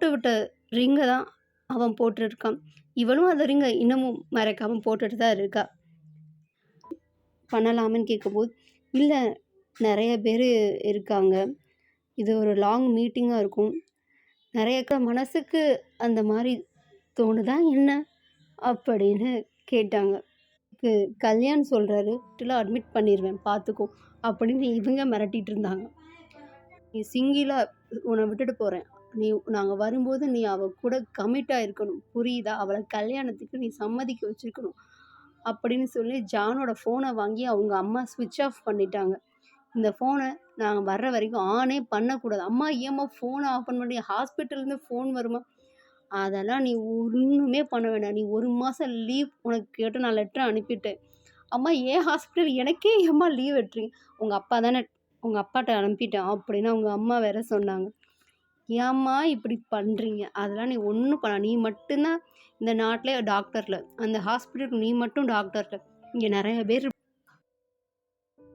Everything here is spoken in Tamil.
போட்டு விட்ட ரிங்க தான் அவன் போட்டுருக்கான். இவளும் அந்த ரிங்கை இன்னமும் மறக்காமல் போட்டுட்டு தான் இருக்கா. பண்ணலாமான்னு கேட்கும்போது, இல்லை நிறைய பேர் இருக்காங்க, இது ஒரு லாங் மீட்டிங்காக இருக்கும், நிறைய மனசுக்கு அந்த மாதிரி தோணுதா என்ன அப்படின்னு கேட்டாங்க. கல்யாண் சொல்கிறாரு, அட்மிட் பண்ணிடுவேன் பார்த்துக்கோ அப்படின்னு இவங்க மிரட்டிட்டு இருந்தாங்க. நீ சிங்கிளாக உன்னை விட்டுட்டு போகிறேன், நாங்கள் வரும்போது நீ அவள் கூட கமிட்டாக இருக்கணும், புரியுதா, அவளை கல்யாணத்துக்கு நீ சம்மதிக்க வச்சுருக்கணும் அப்படின்னு சொல்லி ஜானோட ஃபோனை வாங்கி அவங்க அம்மா ஸ்விட்ச் ஆஃப் பண்ணிட்டாங்க. இந்த ஃபோனை நாங்கள் வர்ற வரைக்கும் ஆனே பண்ணக்கூடாது. அம்மா ஏம்மா ஃபோனை ஆஃப் பண்ணி, ஹாஸ்பிட்டல்லேருந்து ஃபோன் வருமா, அதெல்லாம் நீ ஒன்றுமே பண்ண வேண்டாம், நீ 1 மாதம் லீவ் உனக்கு கேட்டு நான் லெட்டர் அனுப்பிட்டேன். அம்மா ஏன் ஹாஸ்பிட்டல், எனக்கே ஏம்மா லீவ் வெட்டுறீங்க, உங்கள் அப்பா தானே, உங்கள் அப்பாட்ட அனுப்பிட்டேன் அப்படின்னு அவங்க அம்மா வேற சொன்னாங்க. ஏம்மா இப்படி பண்ணுறீங்க, அதெல்லாம் நீ ஒன்றும் பண்ண, நீ மட்டும்தான் இந்த நாட்டிலே டாக்டரில், அந்த ஹாஸ்பிட்டலுக்கு நீ மட்டும் டாக்டரில், இங்கே நிறைய பேர்